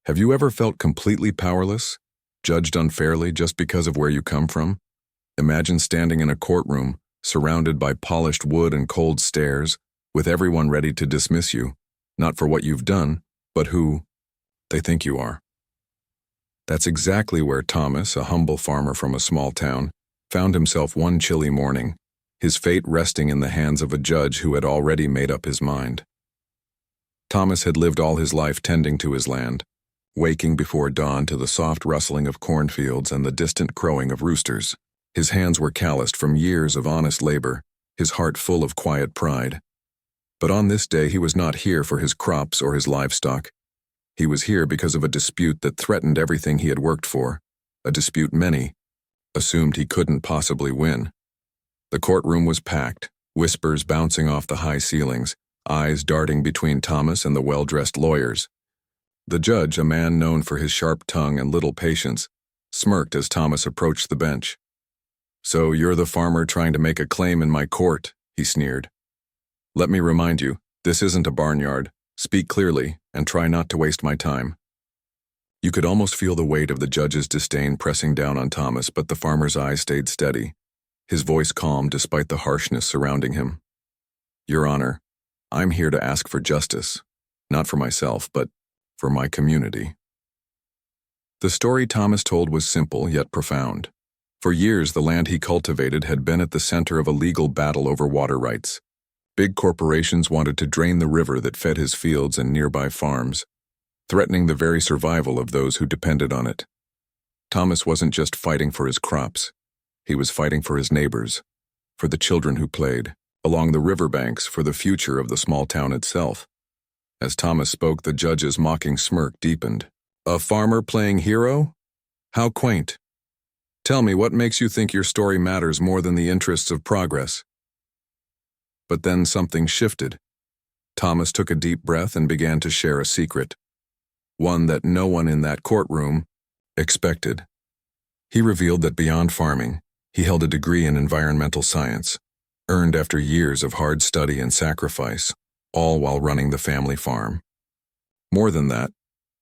Have you ever felt completely powerless, judged unfairly just because of where you come from? Imagine standing in a courtroom, surrounded by polished wood and cold stares, with everyone ready to dismiss you, not for what you've done, but who they think you are. That's exactly where Thomas, a humble farmer from a small town, found himself one chilly morning, his fate resting in the hands of a judge who had already made up his mind. Thomas had lived all his life tending to his land, waking before dawn to the soft rustling of cornfields and the distant crowing of roosters. His hands were calloused from years of honest labor, his heart full of quiet pride. But on this day he was not here for his crops or his livestock. He was here because of a dispute that threatened everything he had worked for, a dispute many assumed he couldn't possibly win. The courtroom was packed, whispers bouncing off the high ceilings, eyes darting between Thomas and the well-dressed lawyers. The judge, a man known for his sharp tongue and little patience, smirked as Thomas approached the bench. "So you're the farmer trying to make a claim in my court," he sneered. "Let me remind you, this isn't a barnyard. Speak clearly, and try not to waste my time." You could almost feel the weight of the judge's disdain pressing down on Thomas, but the farmer's eyes stayed steady, his voice calm despite the harshness surrounding him. "Your Honor, I'm here to ask for justice, not for myself, but for my community." The story Thomas told was simple yet profound. For years, the land he cultivated had been at the center of a legal battle over water rights. Big corporations wanted to drain the river that fed his fields and nearby farms, threatening the very survival of those who depended on it. Thomas wasn't just fighting for his crops. He was fighting for his neighbors, for the children who played along the riverbanks, for the future of the small town itself. As Thomas spoke, the judge's mocking smirk deepened. "A farmer playing hero? How quaint. Tell me, what makes you think your story matters more than the interests of progress?" But then something shifted. Thomas took a deep breath and began to share a secret, one that no one in that courtroom expected. He revealed that beyond farming, he held a degree in environmental science, earned after years of hard study and sacrifice, all while running the family farm. More than that,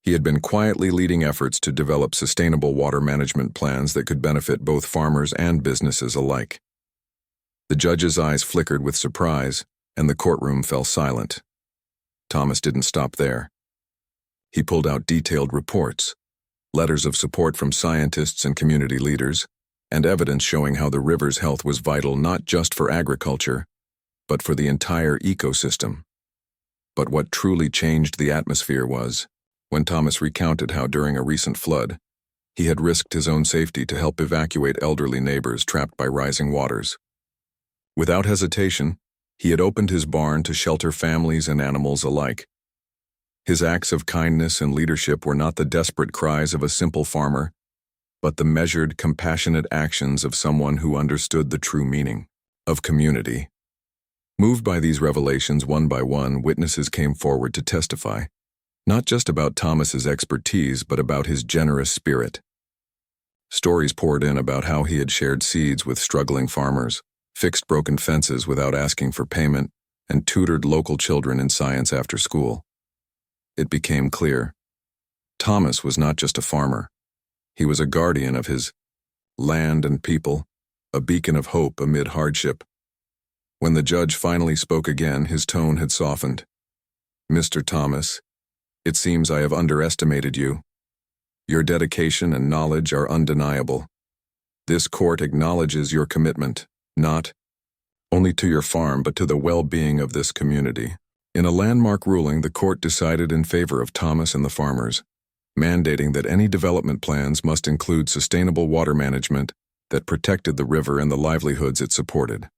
he had been quietly leading efforts to develop sustainable water management plans that could benefit both farmers and businesses alike. The judge's eyes flickered with surprise, and the courtroom fell silent. Thomas didn't stop there. He pulled out detailed reports, letters of support from scientists and community leaders, and evidence showing how the river's health was vital not just for agriculture, but for the entire ecosystem. But what truly changed the atmosphere was when Thomas recounted how during a recent flood, he had risked his own safety to help evacuate elderly neighbors trapped by rising waters. Without hesitation, he had opened his barn to shelter families and animals alike. His acts of kindness and leadership were not the desperate cries of a simple farmer, but the measured, compassionate actions of someone who understood the true meaning of community. Moved by these revelations, one by one, witnesses came forward to testify, not just about Thomas's expertise, but about his generous spirit. Stories poured in about how he had shared seeds with struggling farmers, fixed broken fences without asking for payment, and tutored local children in science after school. It became clear. Thomas was not just a farmer. He was a guardian of his land and people, a beacon of hope amid hardship. When the judge finally spoke again, his tone had softened. "Mr. Thomas, it seems I have underestimated you. Your dedication and knowledge are undeniable. This court acknowledges your commitment, not only to your farm, but to the well-being of this community." In a landmark ruling, the court decided in favor of Thomas and the farmers, mandating that any development plans must include sustainable water management that protected the river and the livelihoods it supported.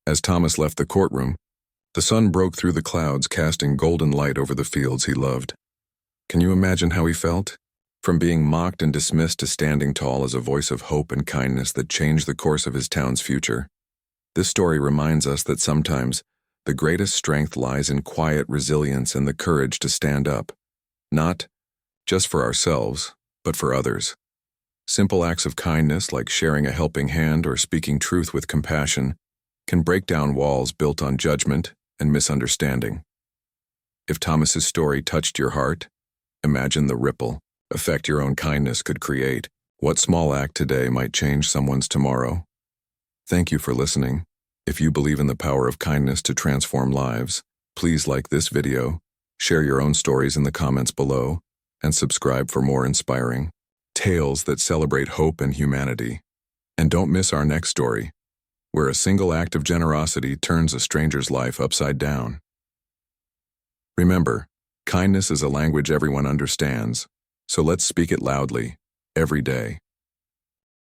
As Thomas left the courtroom, the sun broke through the clouds, casting golden light over the fields he loved. Can you imagine how he felt? From being mocked and dismissed to standing tall as a voice of hope and kindness that changed the course of his town's future. This story reminds us that sometimes the greatest strength lies in quiet resilience and the courage to stand up, not just for ourselves, but for others. Simple acts of kindness, like sharing a helping hand or speaking truth with compassion, can break down walls built on judgment and misunderstanding. If Thomas's story touched your heart, Imagine the ripple effect your own kindness could create. What small act today might change someone's tomorrow? Thank you for listening. If you believe in the power of kindness to transform lives, please like this video, share your own stories in the comments below, and subscribe for more inspiring tales that celebrate hope and humanity. And don't miss our next story, where a single act of generosity turns a stranger's life upside down. Remember, kindness is a language everyone understands, so let's speak it loudly, every day.